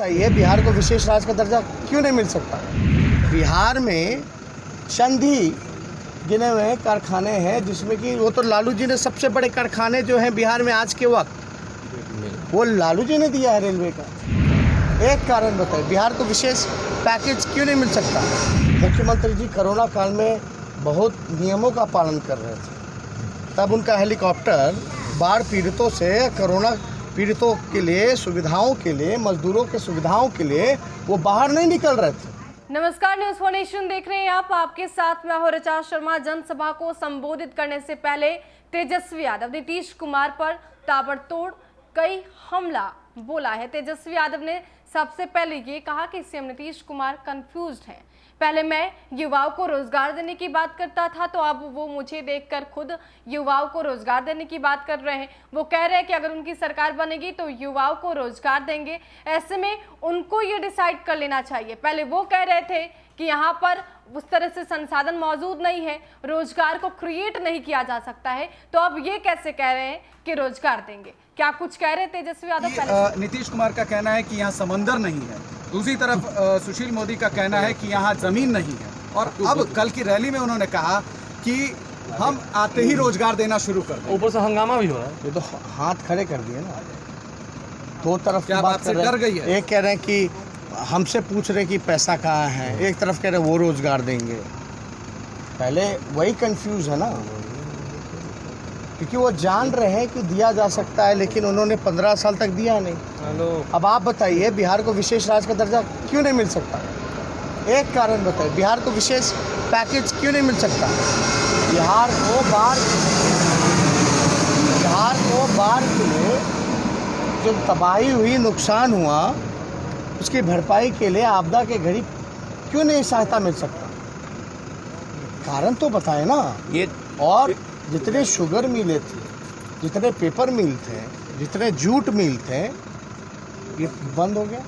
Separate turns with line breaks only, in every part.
बताइए बिहार को विशेष राज्य का दर्जा क्यों नहीं मिल सकता? बिहार में संधि गिने हुए कारखाने हैं जिसमें कि वो तो लालू जी ने सबसे बड़े कारखाने जो हैं बिहार में आज के वक्त वो लालू जी ने दिया है रेलवे का। एक कारण बताइए बिहार को विशेष पैकेज क्यों नहीं मिल सकता? मुख्यमंत्री जी कोरोना काल में बहुत नियमों का पालन कर रहे थे, तब उनका हेलीकॉप्टर बाढ़ पीड़ितों से कोरोना पीड़ितों के लिए सुविधाओं के लिए मजदूरों के सुविधाओं के लिए वो बाहर नहीं निकल रहे थे।
नमस्कार, न्यूज़ फॉर नेशन देख रहे हैं आप। आपके साथ मैं हूं ऋचा शर्मा। जनसभा को संबोधित करने से पहले तेजस्वी यादव नीतीश कुमार पर ताबड़तोड़ कई हमला बोला है। तेजस्वी यादव ने सबसे पहले ये कहा कि सीएम नीतीश कुमार कंफ्यूज्ड हैं। पहले मैं युवाओं को रोजगार देने की बात करता था, तो अब वो मुझे देखकर खुद युवाओं को रोजगार देने की बात कर रहे हैं। वो कह रहे हैं कि अगर उनकी सरकार बनेगी तो युवाओं को रोजगार देंगे। ऐसे में उनको ये डिसाइड कर लेना चाहिए। पहले वो कह रहे थे कि यहाँ पर उस तरह से संसाधन मौजूद नहीं है, रोजगार को क्रिएट नहीं किया जा सकता है, तो अब ये कैसे कह रहे हैं कि रोजगार देंगे? क्या कुछ कह रहे तेजस्वी यादव? पहले
नीतीश कुमार का कहना है कि यहाँ समंदर नहीं है, दूसरी तरफ सुशील मोदी का कहना है कि यहाँ जमीन नहीं है, और अब कल की रैली में उन्होंने कहा कि हम आते ही रोजगार देना शुरू कर दें।
ऊपर से हंगामा भी हो रहा है।
ये तो हाथ खड़े कर दिए ना, दो तरफ
क्या बात से डर गई है?
एक कह रहे हैं कि हमसे पूछ रहे कि पैसा कहाँ है, एक तरफ कह रहे वो रोजगार देंगे। पहले वही कंफ्यूज है ना, क्योंकि वो जान रहे हैं कि दिया जा सकता है, लेकिन उन्होंने 15 साल तक दिया नहीं। अब आप बताइए बिहार को विशेष राज्य का दर्जा क्यों नहीं मिल सकता? एक कारण बताइए बिहार को विशेष पैकेज क्यों नहीं मिल सकता? बिहार को बाढ़ के लिए जो तबाही हुई, नुकसान हुआ, उसकी भरपाई के लिए आपदा के घड़ी क्यों नहीं सहायता मिल सकता? कारण तो बताए ना। ये और जितने शुगर मिले थे, जितने पेपर मिल थे, जितने जूट मिल थे, ये बंद हो गया।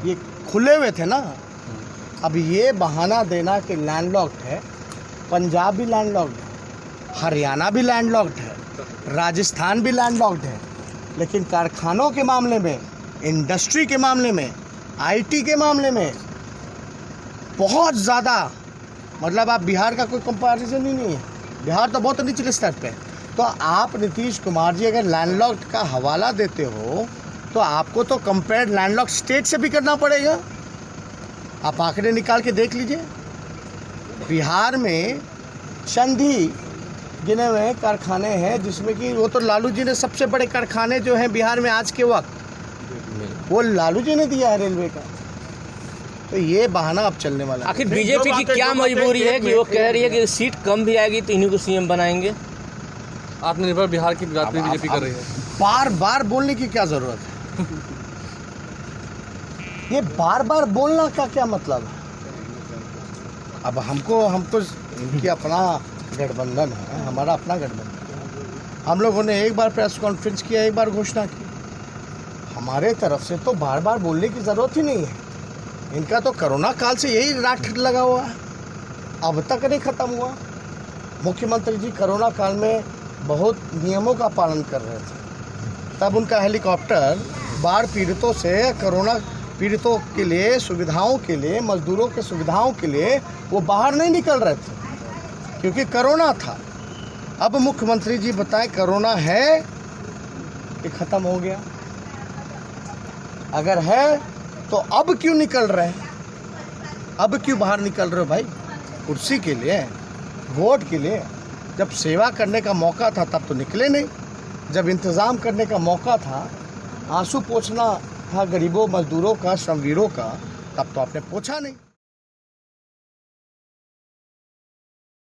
ये खुले हुए थे ना। अब ये बहाना देना कि लैंडलॉक्ड है, पंजाब भी लैंडलॉक्ड है, हरियाणा भी लैंडलॉक्ड है, राजस्थान भी लैंडलॉक्ड है, लेकिन कारखानों के मामले में, इंडस्ट्री के मामले में, आईटी के मामले में बहुत ज़्यादा, मतलब आप बिहार का कोई कंपैरिजन ही नहीं है। बिहार तो बहुत निचले स्तर पे। तो आप नीतीश कुमार जी अगर लैंडलॉक्ड का हवाला देते हो तो आपको तो कंपेयर लैंडलॉक्ड स्टेट से भी करना पड़ेगा। आप आंकड़े निकाल के देख लीजिए। बिहार में संधि गिने हुए कारखाने हैं जिसमें कि वो तो लालू जी ने सबसे बड़े कारखाने जो हैं बिहार में आज के वक्त वो लालू जी ने दिया है रेलवे का। तो ये बहाना अब चलने वाला है।
आखिर बीजेपी की क्या मजबूरी है कि वो कह रही है कि सीट कम भी आएगी तो इन्हीं को सीएम बनाएंगे? आत्मनिर्भर बिहार की बात भी बीजेपी कर रही है।
बार बार बोलने की क्या जरूरत है? ये बार बार बोलना का क्या मतलब है? अब हमको इनकी अपना गठबंधन है, हमारा अपना गठबंधन। हम लोगों ने एक बार प्रेस कॉन्फ्रेंस किया, एक बार घोषणा की। हमारे तरफ से तो बार बार बोलने की जरूरत ही नहीं है। इनका तो कोरोना काल से यही राठ लगा हुआ है, अब तक नहीं खत्म हुआ। मुख्यमंत्री जी कोरोना काल में बहुत नियमों का पालन कर रहे थे, तब उनका हेलीकॉप्टर बाढ़ पीड़ितों से कोरोना पीड़ितों के लिए सुविधाओं के लिए मजदूरों के सुविधाओं के लिए वो बाहर नहीं निकल रहे थे, क्योंकि कोरोना था। अब मुख्यमंत्री जी बताएं कोरोना है कि ख़त्म हो गया? अगर है तो अब क्यों निकल रहे हैं? अब क्यों बाहर निकल रहे हो भाई? कुर्सी के लिए, वोट के लिए। जब सेवा करने का मौका था तब तो निकले नहीं। जब इंतज़ाम करने का मौका था, आंसू पोंछना था गरीबों मजदूरों का, श्रमवीरों का, तब तो आपने पोंछा नहीं।